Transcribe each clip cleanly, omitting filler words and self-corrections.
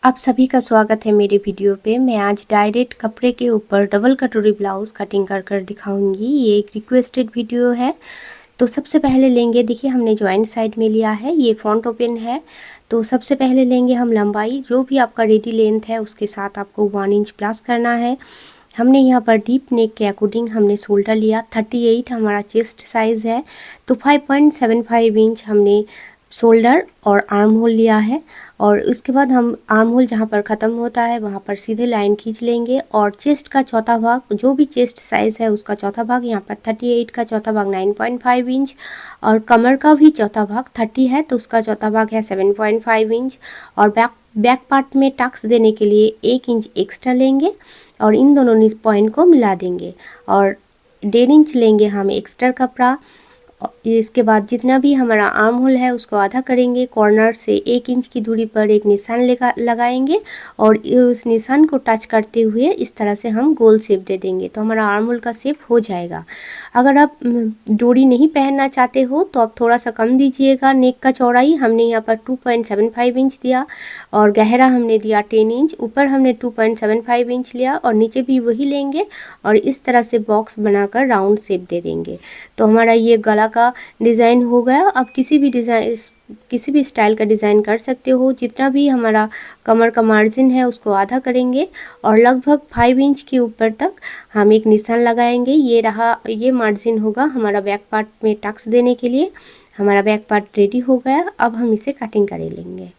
आप सभी का स्वागत है मेरे वीडियो पे। मैं आज डायरेक्ट कपड़े के ऊपर डबल कटोरी ब्लाउज़ कटिंग कर दिखाऊंगी। ये एक रिक्वेस्टेड वीडियो है। तो सबसे पहले लेंगे, देखिए हमने जॉइंट साइड में लिया है, ये फ्रंट ओपन है। तो सबसे पहले लेंगे हम लंबाई, जो भी आपका रेडी लेंथ है उसके साथ आपको 1 इंच प्लस करना है। हमने यहाँ पर डीप नेक के अकॉर्डिंग हमने शोल्डर लिया, 38 हमारा चेस्ट साइज़ है। तो 5.75 इंच हमने शोल्डर और आर्म होल लिया है। और उसके बाद हम आर्म होल जहाँ पर ख़त्म होता है वहाँ पर सीधे लाइन खींच लेंगे। और चेस्ट का चौथा भाग, जो भी चेस्ट साइज़ है उसका चौथा भाग, यहाँ पर 38 का चौथा भाग 9.5 इंच। और कमर का भी चौथा भाग 30 है तो उसका चौथा भाग है 7.5 इंच। और बैक पार्ट में टक्स देने के लिए 1 इंच एक्स्ट्रा लेंगे और इन दोनों पॉइंट को मिला देंगे। और 1.5 इंच लेंगे हम एक्स्ट्रा कपड़ा। इसके बाद जितना भी हमारा आर्म होल है उसको आधा करेंगे, कॉर्नर से 1 इंच की दूरी पर एक निशान लगाएंगे और उस निशान को टच करते हुए इस तरह से हम गोल शेप दे देंगे तो हमारा आर्म होल का शेप हो जाएगा। अगर आप डोरी नहीं पहनना चाहते हो तो आप थोड़ा सा कम दीजिएगा। नेक का चौड़ाई हमने यहाँ पर 2.75 इंच दिया और गहरा हमने दिया 10 इंच। ऊपर हमने 2.75 इंच लिया और नीचे भी वही लेंगे और इस तरह से बॉक्स बनाकर राउंड शेप दे देंगे। तो हमारा ये गला का डिज़ाइन हो गया। अब किसी भी स्टाइल का डिज़ाइन कर सकते हो। जितना भी हमारा कमर का मार्जिन है उसको आधा करेंगे और लगभग 5 इंच के ऊपर तक हम एक निशान लगाएंगे। ये मार्जिन होगा हमारा बैक पार्ट में टक्स देने के लिए। हमारा बैक पार्ट रेडी हो गया। अब हम इसे कटिंग कर लेंगे।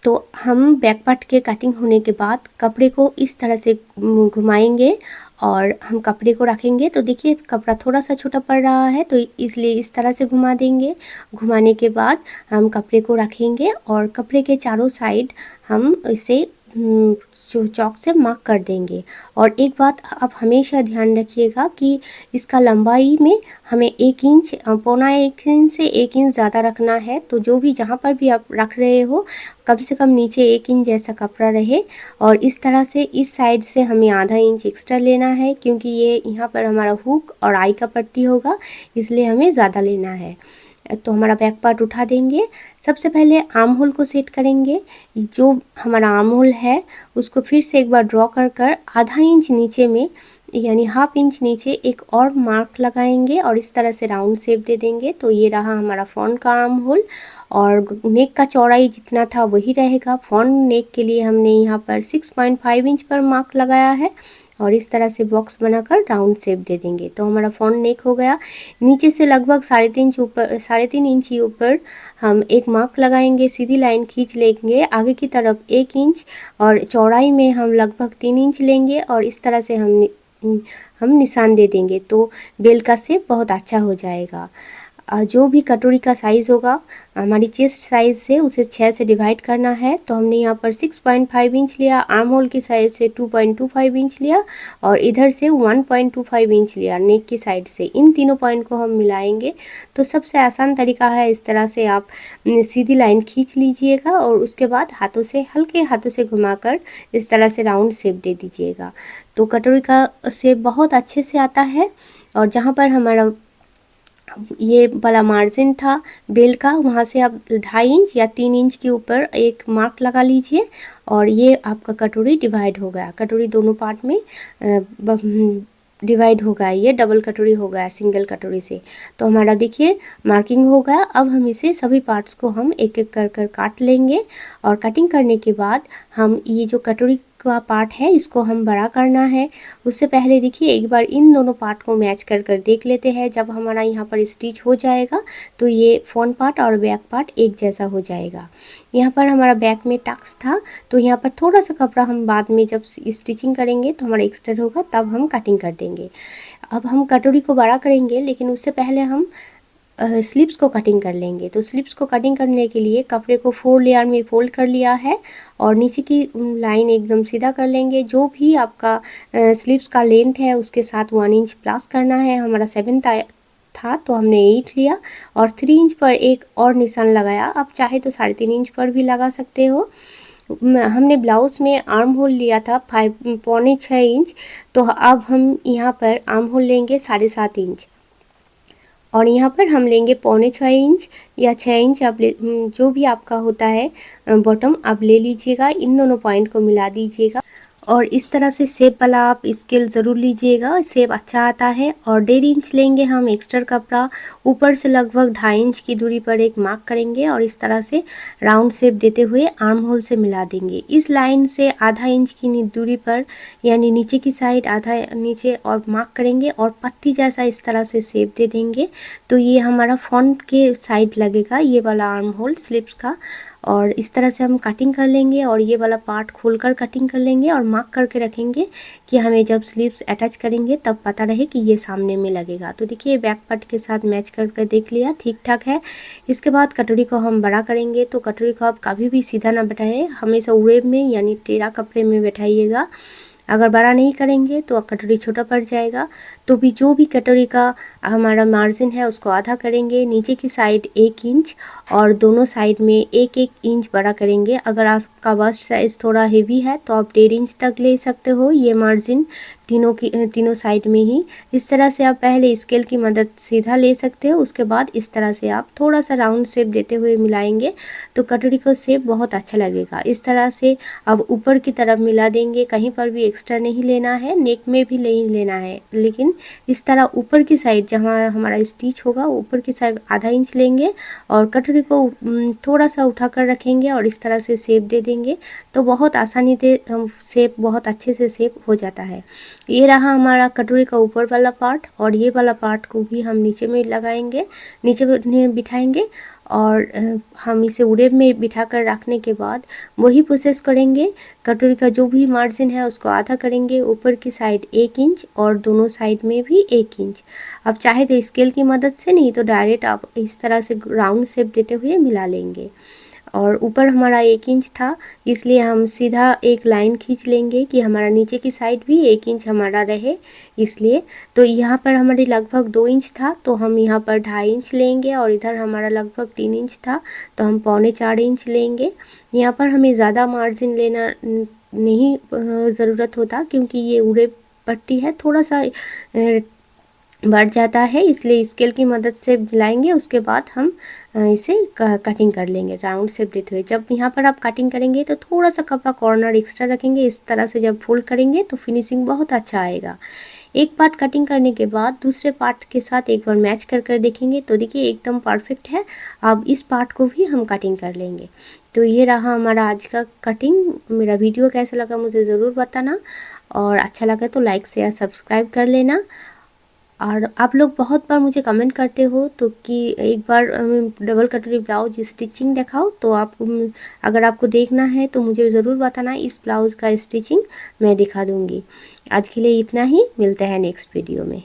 तो हम बैक पार्ट के कटिंग होने के बाद कपड़े को इस तरह से घुमाएंगे और हम कपड़े को रखेंगे। तो देखिए कपड़ा थोड़ा सा छोटा पड़ रहा है तो इसलिए इस तरह से घुमा देंगे। घुमाने के बाद हम कपड़े को रखेंगे और कपड़े के चारों साइड हम इसे चौक से मार्क कर देंगे। और एक बात आप हमेशा ध्यान रखिएगा कि इसका लंबाई में हमें 1 इंच, पौना 1 इंच से 1 इंच ज़्यादा रखना है। तो जो भी जहाँ पर भी आप रख रहे हो कम से कम नीचे 1 इंच जैसा कपड़ा रहे। और इस तरह से इस साइड से हमें आधा इंच एक्स्ट्रा लेना है क्योंकि ये यहाँ पर हमारा हुक और आई का पट्टी होगा, इसलिए हमें ज़्यादा लेना है। तो हमारा बैक पार्ट उठा देंगे। सबसे पहले आर्म होल को सेट करेंगे। जो हमारा आर्म होल है उसको फिर से एक बार ड्रॉ कर आधा इंच नीचे में, यानी हाफ इंच नीचे एक और मार्क लगाएंगे और इस तरह से राउंड शेप दे देंगे। तो ये रहा हमारा फ्रंट का आर्म होल। और नेक का चौड़ाई जितना था वही रहेगा। फ्रंट नेक के लिए हमने यहाँ पर 6.5 इंच पर मार्क लगाया है और इस तरह से बॉक्स बनाकर राउंड शेप दे देंगे। तो हमारा फ्रंट नेक हो गया। नीचे से लगभग 3.5 इंच ऊपर हम एक मार्क लगाएंगे, सीधी लाइन खींच लेंगे आगे की तरफ 1 इंच और चौड़ाई में हम लगभग 3 इंच लेंगे और इस तरह से हम निशान दे देंगे। तो बेल का शेप बहुत अच्छा हो जाएगा। जो भी कटोरी का साइज़ होगा हमारी चेस्ट साइज़ से उसे 6 से डिवाइड करना है। तो हमने यहाँ पर 6.5 इंच लिया, आर्म होल की साइड से 2.25 इंच लिया और इधर से 1.25 इंच लिया नेक की साइड से। इन तीनों पॉइंट को हम मिलाएंगे। तो सबसे आसान तरीका है, इस तरह से आप सीधी लाइन खींच लीजिएगा और उसके बाद हल्के हाथों से घुमाकर इस तरह से राउंड शेप दे दीजिएगा। तो कटोरी का शेप बहुत अच्छे से आता है। और जहाँ पर हमारा ये वाला मार्जिन था बेल का, वहाँ से आप 2.5 इंच या 3 इंच के ऊपर एक मार्क लगा लीजिए और ये आपका कटोरी डिवाइड हो गया। कटोरी दोनों पार्ट में डिवाइड हो गया। ये डबल कटोरी हो गया सिंगल कटोरी से। तो हमारा देखिए मार्किंग हो गया। अब हम इसे सभी पार्ट्स को हम एक एक कर काट लेंगे और कटिंग करने के बाद हम ये जो कटोरी का पार्ट है इसको हम बड़ा करना है। उससे पहले देखिए एक बार इन दोनों पार्ट को मैच कर देख लेते हैं। जब हमारा यहाँ पर स्टिच हो जाएगा तो ये फ्रंट पार्ट और बैक पार्ट एक जैसा हो जाएगा। यहाँ पर हमारा बैक में टक्स था तो यहाँ पर थोड़ा सा कपड़ा हम बाद में जब स्टिचिंग करेंगे तो हमारा एक्स्ट्रा होगा तब हम कटिंग कर देंगे। अब हम कटोरी को बड़ा करेंगे लेकिन उससे पहले हम स्लिप्स को कटिंग कर लेंगे। तो स्लिप्स को कटिंग करने के लिए कपड़े को 4 लेयर में फोल्ड कर लिया है और नीचे की लाइन एकदम सीधा कर लेंगे। जो भी आपका स्लिप्स का लेंथ है उसके साथ 1 इंच प्लस करना है। हमारा 7 था तो हमने 8 लिया और 3 इंच पर एक और निशान लगाया। आप चाहे तो 3.5 इंच पर भी लगा सकते हो। हमने ब्लाउज़ में आर्म होल लिया था 5.25 इंच। तो अब हम यहाँ पर आर्म होल लेंगे 7.5 इंच और यहाँ पर हम लेंगे 5.25 इंच या 6 इंच, आप जो भी आपका होता है बॉटम आप ले लीजिएगा। इन दोनों पॉइंट को मिला दीजिएगा और इस तरह से शेप वाला आप स्केल ज़रूर लीजिएगा, शेप अच्छा आता है। और 1.5 इंच लेंगे हम एक्स्ट्रा कपड़ा, ऊपर से लगभग 2.5 इंच की दूरी पर एक मार्क करेंगे और इस तरह से राउंड शेप देते हुए आर्म होल से मिला देंगे। इस लाइन से आधा इंच की दूरी पर यानी नीचे की साइड आधा नीचे और मार्क करेंगे और पत्ती जैसा इस तरह से शेप दे देंगे। तो ये हमारा फ्रंट के साइड लगेगा ये वाला आर्म होल स्लीव्स का। और इस तरह से हम कटिंग कर लेंगे और ये वाला पार्ट खोलकर कटिंग कर लेंगे और मार्क करके रखेंगे कि हमें जब स्लीव्स अटैच करेंगे तब पता रहे कि ये सामने में लगेगा। तो देखिए बैक पार्ट के साथ मैच करके देख लिया, ठीक ठाक है। इसके बाद कटोरी को हम बड़ा करेंगे। तो कटोरी को आप कभी भी सीधा ना बैठाएं, हमेशा उड़ेब में यानी टेढ़ा कपड़े में बैठाइएगा। अगर बड़ा नहीं करेंगे तो कटोरी छोटा पड़ जाएगा। तो भी जो भी कटोरी का हमारा मार्जिन है उसको आधा करेंगे, नीचे की साइड 1 इंच और दोनों साइड में 1-1 इंच बड़ा करेंगे। अगर आपका बस्ट साइज़ थोड़ा हेवी है तो आप 1.5 इंच तक ले सकते हो ये मार्जिन तीनों साइड में ही। इस तरह से आप पहले स्केल की मदद सीधा ले सकते हो, उसके बाद इस तरह से आप थोड़ा सा राउंड शेप देते हुए मिलाएंगे तो कटोरी का शेप बहुत अच्छा लगेगा। इस तरह से अब ऊपर की तरफ मिला देंगे, कहीं पर भी एक्स्ट्रा नहीं लेना है, नेक में भी नहीं लेना है, लेकिन इस तरह ऊपर की साइड जहाँ हमारा स्टिच होगा ऊपर की साइड आधा इंच लेंगे और कटोरी को थोड़ा सा उठाकर रखेंगे और इस तरह से शेप दे देंगे। तो बहुत आसानी से शेप बहुत अच्छे से शेप हो जाता है। ये रहा हमारा कटोरी का ऊपर वाला पार्ट और ये वाला पार्ट को भी हम नीचे में लगाएंगे, नीचे में बिठाएंगे और हम इसे उड़ेब में बिठा कर रखने के बाद वही प्रोसेस करेंगे। कटोरी का जो भी मार्जिन है उसको आधा करेंगे, ऊपर की साइड 1 इंच और दोनों साइड में भी 1 इंच। अब चाहे तो स्केल की मदद से, नहीं तो डायरेक्ट आप इस तरह से राउंड शेप देते हुए मिला लेंगे। और ऊपर हमारा 1 इंच था इसलिए हम सीधा एक लाइन खींच लेंगे कि हमारा नीचे की साइड भी 1 इंच हमारा रहे इसलिए। तो यहाँ पर हमारे लगभग 2 इंच था तो हम यहाँ पर 2.5 इंच लेंगे और इधर हमारा लगभग 3 इंच था तो हम 3.25 इंच लेंगे। यहाँ पर हमें ज़्यादा मार्जिन लेना नहीं ज़रूरत होता क्योंकि ये उड़े पट्टी है, थोड़ा सा बढ़ जाता है, इसलिए स्केल की मदद से मिलाएंगे। उसके बाद हम इसे कटिंग कर लेंगे राउंड शेप देते हुए। जब यहाँ पर आप कटिंग करेंगे तो थोड़ा सा कपड़ा कॉर्नर एक्स्ट्रा रखेंगे, इस तरह से जब फोल्ड करेंगे तो फिनिशिंग बहुत अच्छा आएगा। एक पार्ट कटिंग करने के बाद दूसरे पार्ट के साथ एक बार मैच कर देखेंगे तो देखिए एकदम परफेक्ट है। अब इस पार्ट को भी हम कटिंग कर लेंगे। तो ये रहा हमारा आज का कटिंग। मेरा वीडियो कैसा लगा मुझे ज़रूर बताना और अच्छा लगा तो लाइक शेयर सब्सक्राइब कर लेना। और आप लोग बहुत बार मुझे कमेंट करते हो तो कि एक बार डबल कटोरी ब्लाउज स्टिचिंग दिखाओ, तो आप अगर आपको देखना है तो मुझे ज़रूर बताना, इस ब्लाउज़ का स्टिचिंग मैं दिखा दूँगी। आज के लिए इतना ही, मिलते हैं नेक्स्ट वीडियो में।